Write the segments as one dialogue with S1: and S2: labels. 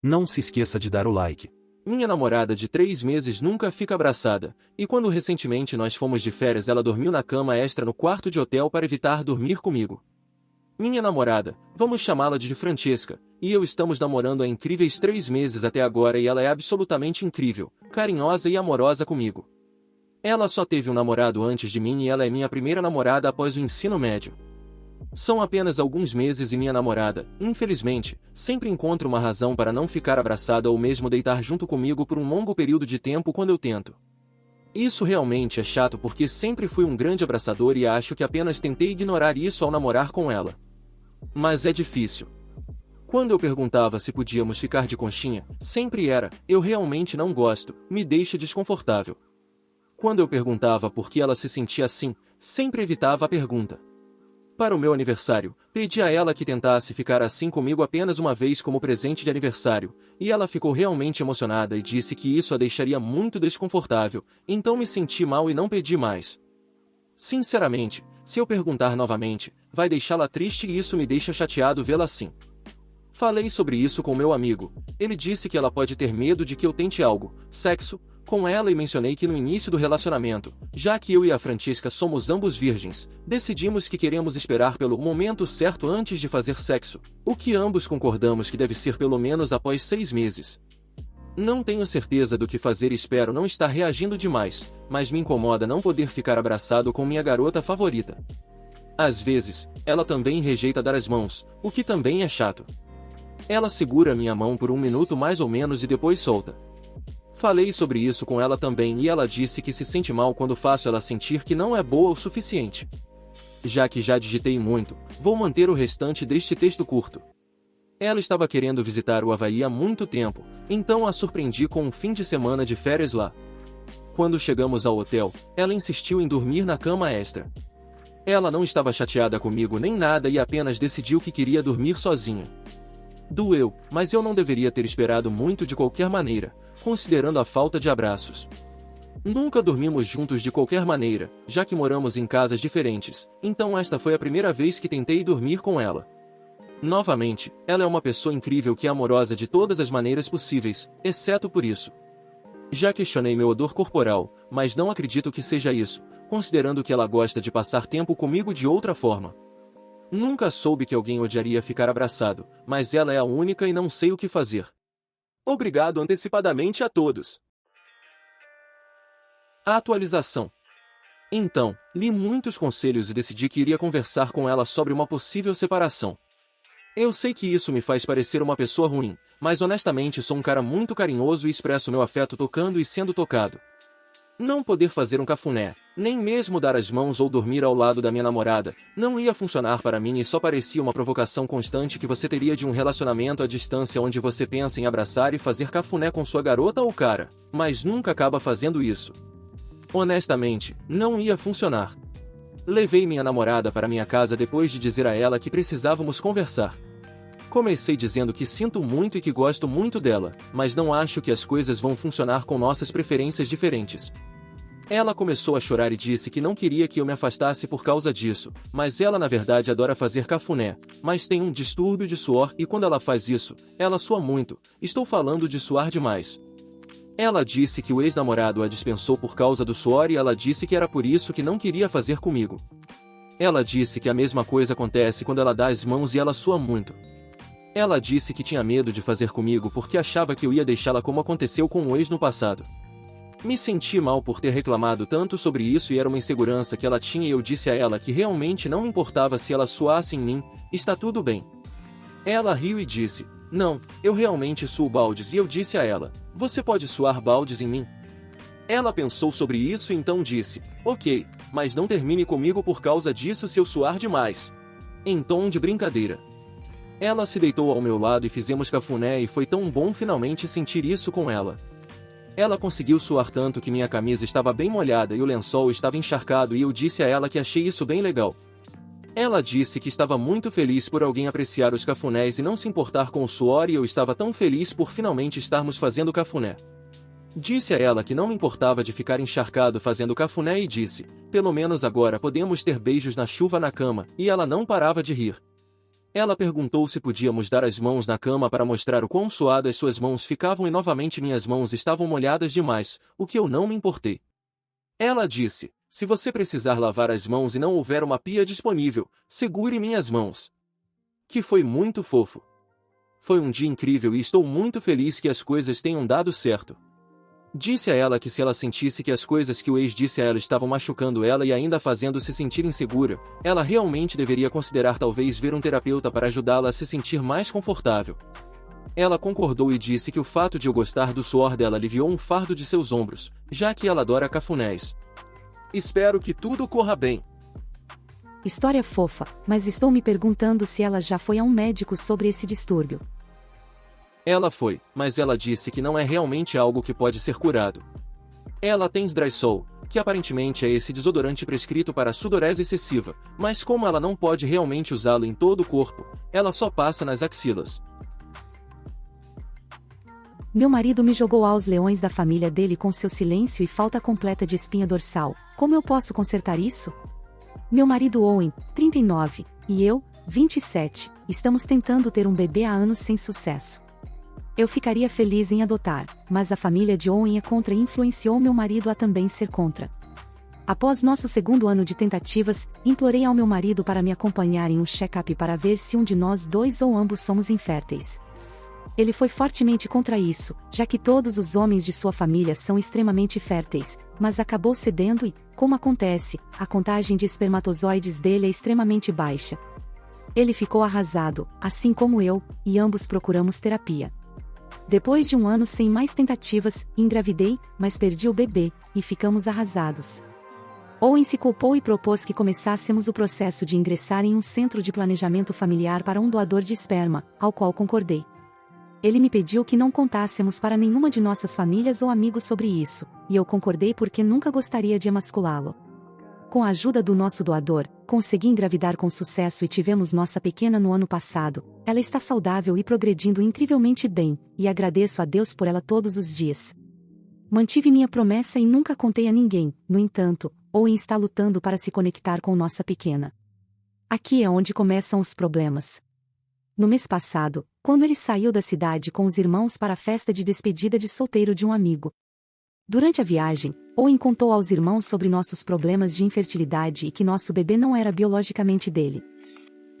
S1: Não se esqueça de dar o like.
S2: Minha namorada de 3 meses nunca fica abraçada, e quando recentemente nós fomos de férias ela dormiu na cama extra no quarto de hotel para evitar dormir comigo. Minha namorada, vamos chamá-la de Francesca, e eu estamos namorando há incríveis 3 meses até agora e ela é absolutamente incrível, carinhosa e amorosa comigo. Ela só teve um namorado antes de mim e ela é minha primeira namorada após o ensino médio. São apenas alguns meses e minha namorada, infelizmente, sempre encontra uma razão para não ficar abraçada ou mesmo deitar junto comigo por um longo período de tempo quando eu tento. Isso realmente é chato porque sempre fui um grande abraçador e acho que apenas tentei ignorar isso ao namorar com ela. Mas é difícil. Quando eu perguntava se podíamos ficar de conchinha, sempre era, eu realmente não gosto, me deixa desconfortável. Quando eu perguntava por que ela se sentia assim, sempre evitava a pergunta. Para o meu aniversário, pedi a ela que tentasse ficar assim comigo apenas uma vez como presente de aniversário, e ela ficou realmente emocionada e disse que isso a deixaria muito desconfortável, então me senti mal e não pedi mais. Sinceramente, se eu perguntar novamente, vai deixá-la triste e isso me deixa chateado vê-la assim. Falei sobre isso com meu amigo, ele disse que ela pode ter medo de que eu tente algo, sexo, com ela e mencionei que no início do relacionamento, já que eu e a Francesca somos ambos virgens, decidimos que queremos esperar pelo momento certo antes de fazer sexo, o que ambos concordamos que deve ser pelo menos após 6 meses. Não tenho certeza do que fazer e espero não estar reagindo demais, mas me incomoda não poder ficar abraçado com minha garota favorita. Às vezes, ela também rejeita dar as mãos, o que também é chato. Ela segura minha mão por 1 minuto mais ou menos e depois solta. Falei sobre isso com ela também e ela disse que se sente mal quando faço ela sentir que não é boa o suficiente. Já que já digitei muito, vou manter o restante deste texto curto. Ela estava querendo visitar o Havaí há muito tempo, então a surpreendi com um fim de semana de férias lá. Quando chegamos ao hotel, ela insistiu em dormir na cama extra. Ela não estava chateada comigo nem nada e apenas decidiu que queria dormir sozinha. Doeu, mas eu não deveria ter esperado muito de qualquer maneira, considerando a falta de abraços. Nunca dormimos juntos de qualquer maneira, já que moramos em casas diferentes, então esta foi a primeira vez que tentei dormir com ela. Novamente, ela é uma pessoa incrível que é amorosa de todas as maneiras possíveis, exceto por isso. Já questionei meu odor corporal, mas não acredito que seja isso, considerando que ela gosta de passar tempo comigo de outra forma. Nunca soube que alguém odiaria ficar abraçado, mas ela é a única e não sei o que fazer. Obrigado antecipadamente a todos. A atualização. Então, li muitos conselhos e decidi que iria conversar com ela sobre uma possível separação. Eu sei que isso me faz parecer uma pessoa ruim, mas honestamente sou um cara muito carinhoso e expresso meu afeto tocando e sendo tocado. Não poder fazer um cafuné, nem mesmo dar as mãos ou dormir ao lado da minha namorada, não ia funcionar para mim e só parecia uma provocação constante que você teria de um relacionamento à distância onde você pensa em abraçar e fazer cafuné com sua garota ou cara, mas nunca acaba fazendo isso. Honestamente, não ia funcionar. Levei minha namorada para minha casa depois de dizer a ela que precisávamos conversar. Comecei dizendo que sinto muito e que gosto muito dela, mas não acho que as coisas vão funcionar com nossas preferências diferentes. Ela começou a chorar e disse que não queria que eu me afastasse por causa disso, mas ela na verdade adora fazer cafuné, mas tem um distúrbio de suor e quando ela faz isso, ela sua muito, estou falando de suar demais. Ela disse que o ex-namorado a dispensou por causa do suor e ela disse que era por isso que não queria fazer comigo. Ela disse que a mesma coisa acontece quando ela dá as mãos e ela sua muito. Ela disse que tinha medo de fazer comigo porque achava que eu ia deixá-la como aconteceu com o ex no passado. Me senti mal por ter reclamado tanto sobre isso e era uma insegurança que ela tinha e eu disse a ela que realmente não me importava se ela suasse em mim, está tudo bem. Ela riu e disse, não, eu realmente suo baldes e eu disse a ela, você pode suar baldes em mim? Ela pensou sobre isso e então disse, ok, mas não termine comigo por causa disso se eu suar demais. Em tom de brincadeira. Ela se deitou ao meu lado e fizemos cafuné e foi tão bom finalmente sentir isso com ela. Ela conseguiu suar tanto que minha camisa estava bem molhada e o lençol estava encharcado e eu disse a ela que achei isso bem legal. Ela disse que estava muito feliz por alguém apreciar os cafunés e não se importar com o suor e eu estava tão feliz por finalmente estarmos fazendo cafuné. Disse a ela que não me importava de ficar encharcado fazendo cafuné e disse, pelo menos agora podemos ter beijos na chuva na cama, e ela não parava de rir. Ela perguntou se podíamos dar as mãos na cama para mostrar o quão suadas suas mãos ficavam e novamente minhas mãos estavam molhadas demais, o que eu não me importei. Ela disse, se você precisar lavar as mãos e não houver uma pia disponível, segure minhas mãos. Que foi muito fofo. Foi um dia incrível e estou muito feliz que as coisas tenham dado certo. Disse a ela que se ela sentisse que as coisas que o ex disse a ela estavam machucando ela e ainda fazendo-se sentir insegura, ela realmente deveria considerar talvez ver um terapeuta para ajudá-la a se sentir mais confortável. Ela concordou e disse que o fato de eu gostar do suor dela aliviou um fardo de seus ombros, já que ela adora cafunés. Espero que tudo corra bem.
S3: História fofa, mas estou me perguntando se ela já foi a um médico sobre esse distúrbio.
S2: Ela foi, mas ela disse que não é realmente algo que pode ser curado. Ela tem Drysol, que aparentemente é esse desodorante prescrito para sudorese excessiva, mas como ela não pode realmente usá-lo em todo o corpo, ela só passa nas axilas.
S3: Meu marido me jogou aos leões da família dele com seu silêncio e falta completa de espinha dorsal. Como eu posso consertar isso? Meu marido Owen, 39, e eu, 27, estamos tentando ter um bebê há anos sem sucesso. Eu ficaria feliz em adotar, mas a família de Owen é contra e influenciou meu marido a também ser contra. Após nosso segundo ano de tentativas, implorei ao meu marido para me acompanhar em um check-up para ver se um de nós dois ou ambos somos inférteis. Ele foi fortemente contra isso, já que todos os homens de sua família são extremamente férteis, mas acabou cedendo e, como acontece, a contagem de espermatozoides dele é extremamente baixa. Ele ficou arrasado, assim como eu, e ambos procuramos terapia. Depois de um ano sem mais tentativas, engravidei, mas perdi o bebê, e ficamos arrasados. Owen se culpou e propôs que começássemos o processo de ingressar em um centro de planejamento familiar para um doador de esperma, ao qual concordei. Ele me pediu que não contássemos para nenhuma de nossas famílias ou amigos sobre isso, e eu concordei porque nunca gostaria de emasculá-lo. Com a ajuda do nosso doador, consegui engravidar com sucesso e tivemos nossa pequena no ano passado. Ela está saudável e progredindo incrivelmente bem, e agradeço a Deus por ela todos os dias. Mantive minha promessa e nunca contei a ninguém, no entanto, Owen está lutando para se conectar com nossa pequena. Aqui é onde começam os problemas. No mês passado, quando ele saiu da cidade com os irmãos para a festa de despedida de solteiro de um amigo. Durante a viagem, Owen contou aos irmãos sobre nossos problemas de infertilidade e que nosso bebê não era biologicamente dele.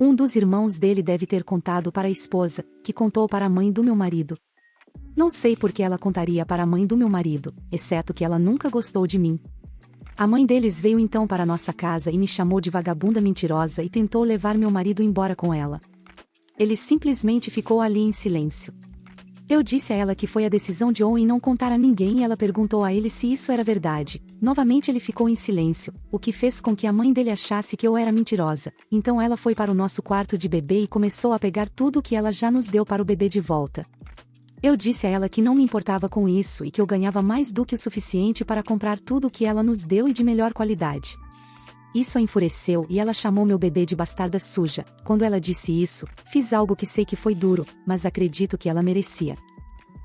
S3: Um dos irmãos dele deve ter contado para a esposa, que contou para a mãe do meu marido. Não sei por que ela contaria para a mãe do meu marido, exceto que ela nunca gostou de mim. A mãe deles veio então para nossa casa e me chamou de vagabunda mentirosa e tentou levar meu marido embora com ela. Ele simplesmente ficou ali em silêncio. Eu disse a ela que foi a decisão de Owen não contar a ninguém e ela perguntou a ele se isso era verdade. Novamente ele ficou em silêncio, o que fez com que a mãe dele achasse que eu era mentirosa. Então ela foi para o nosso quarto de bebê e começou a pegar tudo o que ela já nos deu para o bebê de volta. Eu disse a ela que não me importava com isso e que eu ganhava mais do que o suficiente para comprar tudo o que ela nos deu e de melhor qualidade. Isso a enfureceu e ela chamou meu bebê de bastarda suja. Quando ela disse isso, fiz algo que sei que foi duro, mas acredito que ela merecia.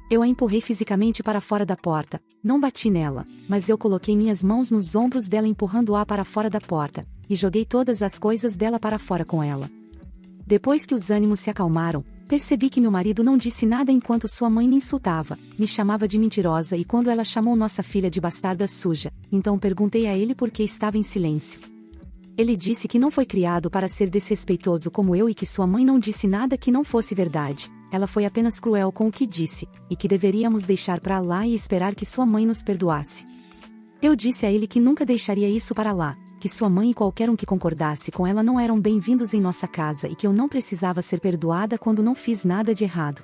S3: Eu a empurrei fisicamente para fora da porta, não bati nela, mas eu coloquei minhas mãos nos ombros dela empurrando-a para fora da porta, e joguei todas as coisas dela para fora com ela. Depois que os ânimos se acalmaram, percebi que meu marido não disse nada enquanto sua mãe me insultava, me chamava de mentirosa e quando ela chamou nossa filha de bastarda suja, então perguntei a ele por que estava em silêncio. Ele disse que não foi criado para ser desrespeitoso como eu e que sua mãe não disse nada que não fosse verdade. Ela foi apenas cruel com o que disse, e que deveríamos deixar para lá e esperar que sua mãe nos perdoasse. Eu disse a ele que nunca deixaria isso para lá, que sua mãe e qualquer um que concordasse com ela não eram bem-vindos em nossa casa e que eu não precisava ser perdoada quando não fiz nada de errado.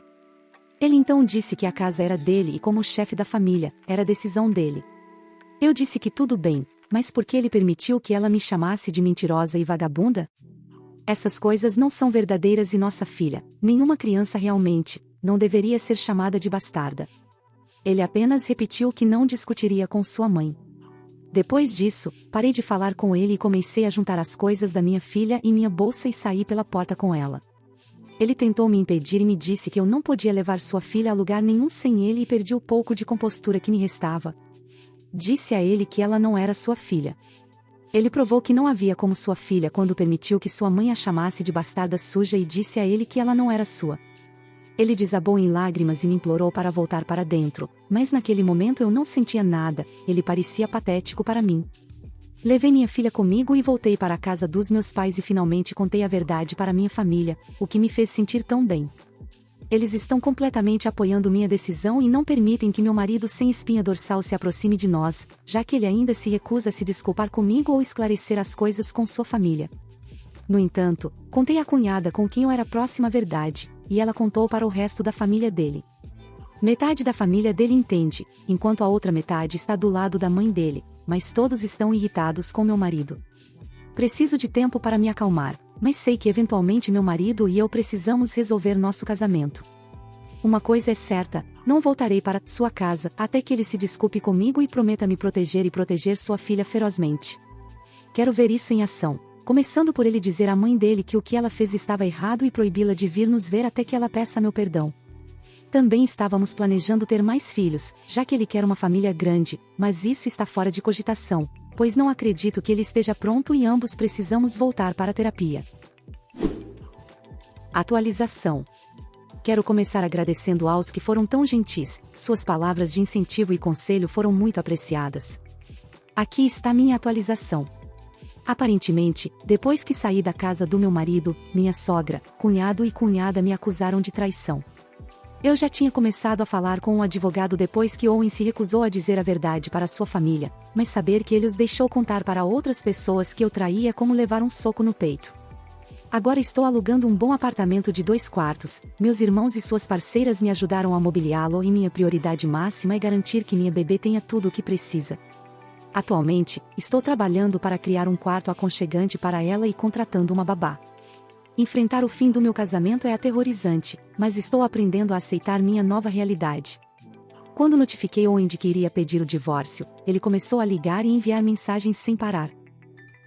S3: Ele então disse que a casa era dele e como chefe da família, era decisão dele. Eu disse que tudo bem, mas por que ele permitiu que ela me chamasse de mentirosa e vagabunda? Essas coisas não são verdadeiras e nossa filha, nenhuma criança realmente, não deveria ser chamada de bastarda. Ele apenas repetiu que não discutiria com sua mãe. Depois disso, parei de falar com ele e comecei a juntar as coisas da minha filha em minha bolsa e saí pela porta com ela. Ele tentou me impedir e me disse que eu não podia levar sua filha a lugar nenhum sem ele e perdi o pouco de compostura que me restava. Disse a ele que ela não era sua filha. Ele provou que não havia como sua filha quando permitiu que sua mãe a chamasse de bastarda suja e disse a ele que ela não era sua. Ele desabou em lágrimas e me implorou para voltar para dentro, mas naquele momento eu não sentia nada, ele parecia patético para mim. Levei minha filha comigo e voltei para a casa dos meus pais e finalmente contei a verdade para minha família, o que me fez sentir tão bem. Eles estão completamente apoiando minha decisão e não permitem que meu marido sem espinha dorsal se aproxime de nós, já que ele ainda se recusa a se desculpar comigo ou esclarecer as coisas com sua família. No entanto, contei à cunhada com quem eu era próxima à verdade, e ela contou para o resto da família dele. Metade da família dele entende, enquanto a outra metade está do lado da mãe dele, mas todos estão irritados com meu marido. Preciso de tempo para me acalmar, mas sei que eventualmente meu marido e eu precisamos resolver nosso casamento. Uma coisa é certa, não voltarei para sua casa até que ele se desculpe comigo e prometa me proteger e proteger sua filha ferozmente. Quero ver isso em ação, começando por ele dizer à mãe dele que o que ela fez estava errado e proibi-la de vir nos ver até que ela peça meu perdão. Também estávamos planejando ter mais filhos, já que ele quer uma família grande, mas isso está fora de cogitação, pois não acredito que ele esteja pronto e ambos precisamos voltar para a terapia. Atualização. Quero começar agradecendo aos que foram tão gentis, suas palavras de incentivo e conselho foram muito apreciadas. Aqui está minha atualização. Aparentemente, depois que saí da casa do meu marido, minha sogra, cunhado e cunhada me acusaram de traição. Eu já tinha começado a falar com um advogado depois que Owen se recusou a dizer a verdade para sua família, mas saber que ele os deixou contar para outras pessoas que eu traía é como levar um soco no peito. Agora estou alugando um bom apartamento de 2 quartos, meus irmãos e suas parceiras me ajudaram a mobiliá-lo e minha prioridade máxima é garantir que minha bebê tenha tudo o que precisa. Atualmente, estou trabalhando para criar um quarto aconchegante para ela e contratando uma babá. Enfrentar o fim do meu casamento é aterrorizante, mas estou aprendendo a aceitar minha nova realidade. Quando notifiquei Owen de que iria pedir o divórcio, ele começou a ligar e enviar mensagens sem parar.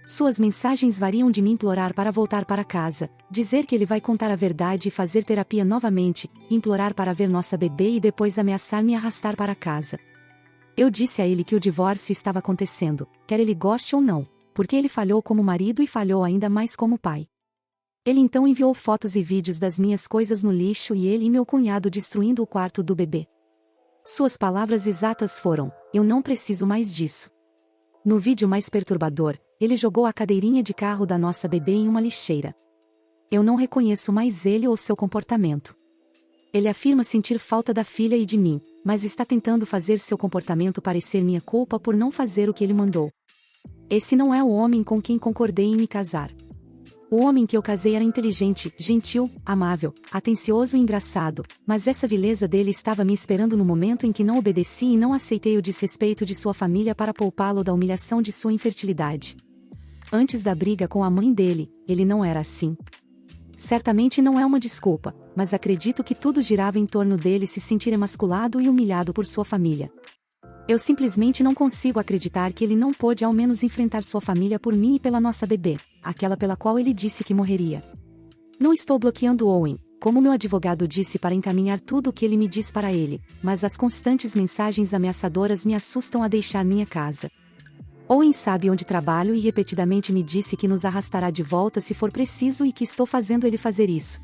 S3: Suas mensagens variam de me implorar para voltar para casa, dizer que ele vai contar a verdade e fazer terapia novamente, implorar para ver nossa bebê e depois ameaçar me arrastar para casa. Eu disse a ele que o divórcio estava acontecendo, quer ele goste ou não, porque ele falhou como marido e falhou ainda mais como pai. Ele então enviou fotos e vídeos das minhas coisas no lixo e ele e meu cunhado destruindo o quarto do bebê. Suas palavras exatas foram: "Eu não preciso mais disso." No vídeo mais perturbador, ele jogou a cadeirinha de carro da nossa bebê em uma lixeira. Eu não reconheço mais ele ou seu comportamento. Ele afirma sentir falta da filha e de mim, mas está tentando fazer seu comportamento parecer minha culpa por não fazer o que ele mandou. Esse não é o homem com quem concordei em me casar. O homem que eu casei era inteligente, gentil, amável, atencioso e engraçado, mas essa vileza dele estava me esperando no momento em que não obedeci e não aceitei o desrespeito de sua família para poupá-lo da humilhação de sua infertilidade. Antes da briga com a mãe dele, ele não era assim. Certamente não é uma desculpa, mas acredito que tudo girava em torno dele se sentir emasculado e humilhado por sua família. Eu simplesmente não consigo acreditar que ele não pôde ao menos enfrentar sua família por mim e pela nossa bebê, aquela pela qual ele disse que morreria. Não estou bloqueando Owen, como meu advogado disse para encaminhar tudo o que ele me diz para ele, mas as constantes mensagens ameaçadoras me assustam a deixar minha casa. Owen sabe onde trabalho e repetidamente me disse que nos arrastará de volta se for preciso e que estou fazendo ele fazer isso.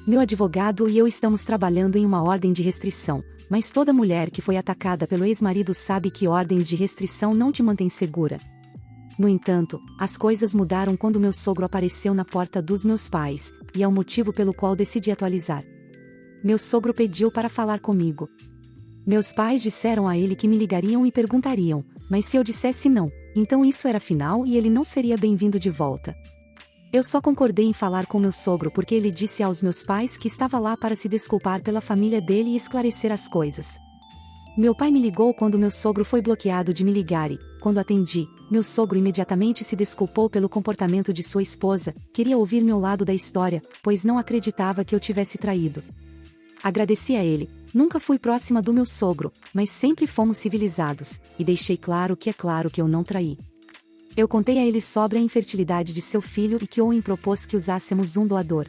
S3: Meu advogado e eu estamos trabalhando em uma ordem de restrição, mas toda mulher que foi atacada pelo ex-marido sabe que ordens de restrição não te mantêm segura. No entanto, as coisas mudaram quando meu sogro apareceu na porta dos meus pais, e é o motivo pelo qual decidi atualizar. Meu sogro pediu para falar comigo. Meus pais disseram a ele que me ligariam e perguntariam, mas se eu dissesse não, então isso era final e ele não seria bem-vindo de volta. Eu só concordei em falar com meu sogro porque ele disse aos meus pais que estava lá para se desculpar pela família dele e esclarecer as coisas. Meu pai me ligou quando meu sogro foi bloqueado de me ligar e, quando atendi, meu sogro imediatamente se desculpou pelo comportamento de sua esposa, queria ouvir meu lado da história, pois não acreditava que eu tivesse traído. Agradeci a ele, nunca fui próxima do meu sogro, mas sempre fomos civilizados, e deixei claro que é claro que eu não traí. Eu contei a ele sobre a infertilidade de seu filho e que Owen propôs que usássemos um doador.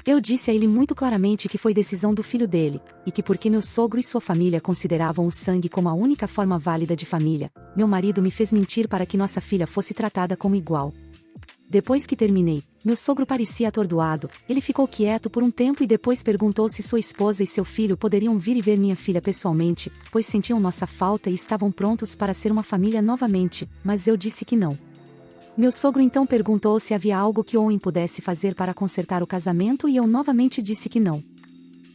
S3: Eu disse a ele muito claramente que foi decisão do filho dele, e que porque meu sogro e sua família consideravam o sangue como a única forma válida de família, meu marido me fez mentir para que nossa filha fosse tratada como igual. Depois que terminei, meu sogro parecia atordoado, ele ficou quieto por um tempo e depois perguntou se sua esposa e seu filho poderiam vir e ver minha filha pessoalmente, pois sentiam nossa falta e estavam prontos para ser uma família novamente, mas eu disse que não. Meu sogro então perguntou se havia algo que Owen pudesse fazer para consertar o casamento e eu novamente disse que não.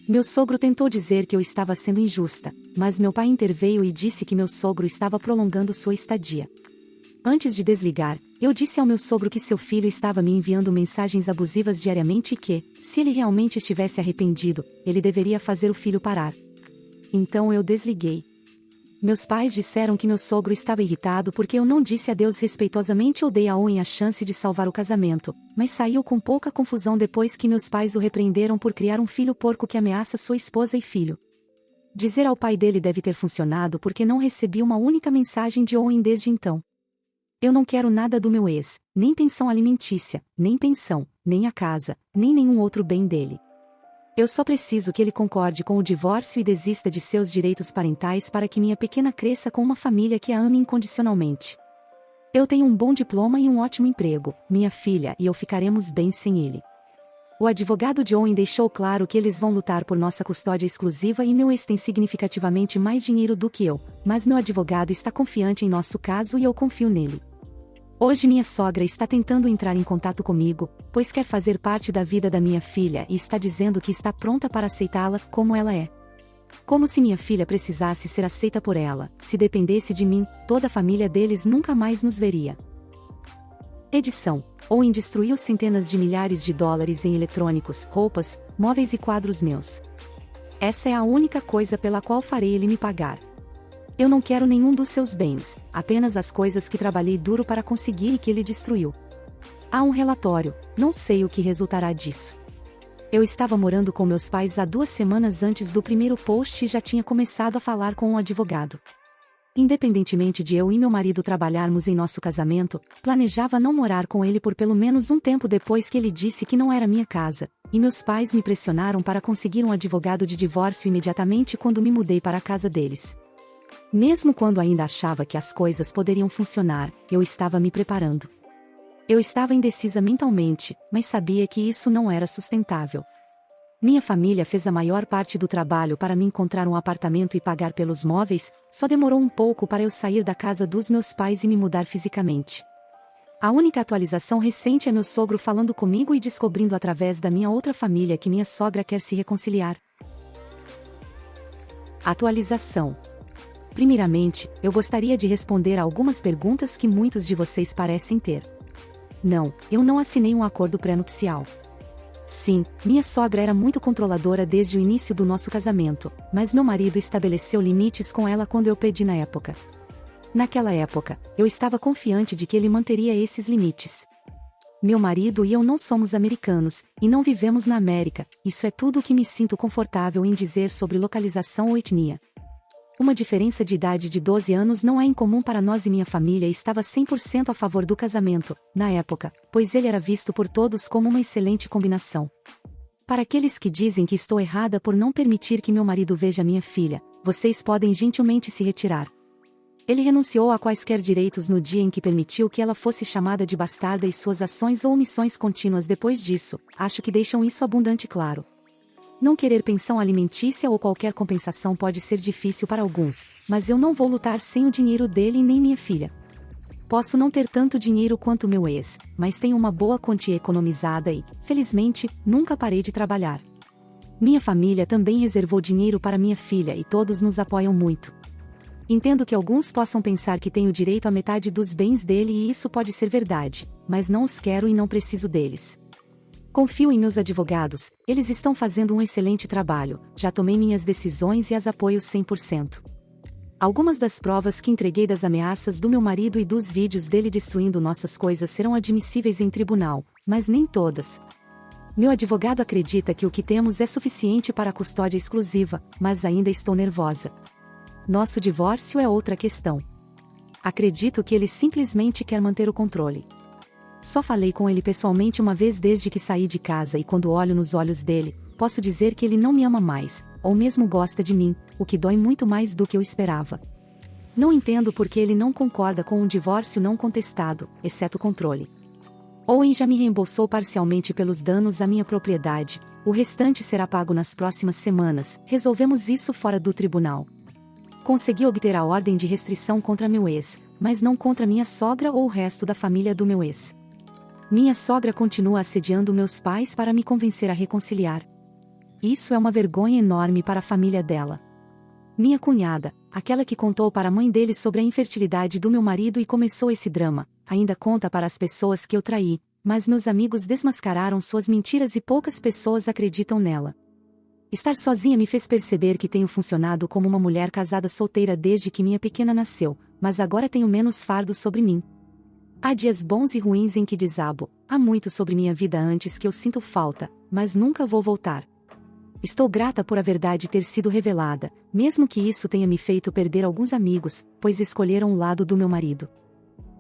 S3: Meu sogro tentou dizer que eu estava sendo injusta, mas meu pai interveio e disse que meu sogro estava prolongando sua estadia. Antes de desligar, eu disse ao meu sogro que seu filho estava me enviando mensagens abusivas diariamente e que, se ele realmente estivesse arrependido, ele deveria fazer o filho parar. Então eu desliguei. Meus pais disseram que meu sogro estava irritado porque eu não disse adeus respeitosamente ou dei a Owen a chance de salvar o casamento, mas saiu com pouca confusão depois que meus pais o repreenderam por criar um filho porco que ameaça sua esposa e filho. Dizer ao pai dele deve ter funcionado porque não recebi uma única mensagem de Owen desde então. Eu não quero nada do meu ex, nem pensão alimentícia, nem pensão, nem a casa, nem nenhum outro bem dele. Eu só preciso que ele concorde com o divórcio e desista de seus direitos parentais para que minha pequena cresça com uma família que a ame incondicionalmente. Eu tenho um bom diploma e um ótimo emprego, minha filha e eu ficaremos bem sem ele. O advogado de Owen deixou claro que eles vão lutar por nossa custódia exclusiva e meu ex tem significativamente mais dinheiro do que eu, mas meu advogado está confiante em nosso caso e eu confio nele. Hoje minha sogra está tentando entrar em contato comigo, pois quer fazer parte da vida da minha filha e está dizendo que está pronta para aceitá-la como ela é. Como se minha filha precisasse ser aceita por ela, se dependesse de mim, toda a família deles nunca mais nos veria. Edição: Owen destruiu centenas de milhares de dólares em eletrônicos, roupas, móveis e quadros meus. Essa é a única coisa pela qual farei ele me pagar. Eu não quero nenhum dos seus bens, apenas as coisas que trabalhei duro para conseguir e que ele destruiu. Há um relatório, não sei o que resultará disso. Eu estava morando com meus pais há 2 semanas antes do primeiro post e já tinha começado a falar com um advogado. Independentemente de eu e meu marido trabalharmos em nosso casamento, planejava não morar com ele por pelo menos um tempo depois que ele disse que não era minha casa, e meus pais me pressionaram para conseguir um advogado de divórcio imediatamente quando me mudei para a casa deles. Mesmo quando ainda achava que as coisas poderiam funcionar, eu estava me preparando. Eu estava indecisa mentalmente, mas sabia que isso não era sustentável. Minha família fez a maior parte do trabalho para me encontrar um apartamento e pagar pelos móveis, só demorou um pouco para eu sair da casa dos meus pais e me mudar fisicamente. A única atualização recente é meu sogro falando comigo e descobrindo através da minha outra família que minha sogra quer se reconciliar. Atualização. Primeiramente, eu gostaria de responder a algumas perguntas que muitos de vocês parecem ter. Não, eu não assinei um acordo pré-nupcial. Sim, minha sogra era muito controladora desde o início do nosso casamento, mas meu marido estabeleceu limites com ela quando eu pedi na época. Naquela época, eu estava confiante de que ele manteria esses limites. Meu marido e eu não somos americanos, e não vivemos na América, isso é tudo o que me sinto confortável em dizer sobre localização ou etnia. Uma diferença de idade de 12 anos não é incomum para nós e minha família estava 100% a favor do casamento, na época, pois ele era visto por todos como uma excelente combinação. Para aqueles que dizem que estou errada por não permitir que meu marido veja minha filha, vocês podem gentilmente se retirar. Ele renunciou a quaisquer direitos no dia em que permitiu que ela fosse chamada de bastarda e suas ações ou omissões contínuas depois disso, acho que deixam isso abundante claro. Não querer pensão alimentícia ou qualquer compensação pode ser difícil para alguns, mas eu não vou lutar sem o dinheiro dele nem minha filha. Posso não ter tanto dinheiro quanto meu ex, mas tenho uma boa quantia economizada e, felizmente, nunca parei de trabalhar. Minha família também reservou dinheiro para minha filha e todos nos apoiam muito. Entendo que alguns possam pensar que tenho direito à metade dos bens dele e isso pode ser verdade, mas não os quero e não preciso deles. Confio em meus advogados, eles estão fazendo um excelente trabalho, já tomei minhas decisões e as apoio 100%. Algumas das provas que entreguei das ameaças do meu marido e dos vídeos dele destruindo nossas coisas serão admissíveis em tribunal, mas nem todas. Meu advogado acredita que o que temos é suficiente para a custódia exclusiva, mas ainda estou nervosa. Nosso divórcio é outra questão. Acredito que ele simplesmente quer manter o controle. Só falei com ele pessoalmente uma vez desde que saí de casa e quando olho nos olhos dele, posso dizer que ele não me ama mais, ou mesmo gosta de mim, o que dói muito mais do que eu esperava. Não entendo por que ele não concorda com um divórcio não contestado, exceto o controle. Owen já me reembolsou parcialmente pelos danos à minha propriedade, o restante será pago nas próximas semanas, resolvemos isso fora do tribunal. Consegui obter a ordem de restrição contra meu ex, mas não contra minha sogra ou o resto da família do meu ex. Minha sogra continua assediando meus pais para me convencer a reconciliar. Isso é uma vergonha enorme para a família dela. Minha cunhada, aquela que contou para a mãe dele sobre a infertilidade do meu marido e começou esse drama, ainda conta para as pessoas que eu traí, mas meus amigos desmascararam suas mentiras e poucas pessoas acreditam nela. Estar sozinha me fez perceber que tenho funcionado como uma mulher casada solteira desde que minha pequena nasceu, mas agora tenho menos fardo sobre mim. Há dias bons e ruins em que desabo, há muito sobre minha vida antes que eu sinto falta, mas nunca vou voltar. Estou grata por a verdade ter sido revelada, mesmo que isso tenha me feito perder alguns amigos, pois escolheram o lado do meu marido.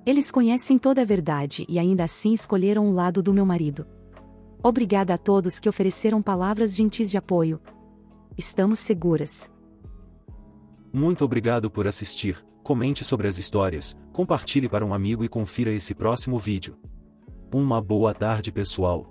S3: Eles conhecem toda a verdade e ainda assim escolheram o lado do meu marido. Obrigada a todos que ofereceram palavras gentis de apoio. Estamos seguras.
S1: Muito obrigado por assistir, comente sobre as histórias, compartilhe para um amigo e confira esse próximo vídeo. Uma boa tarde pessoal.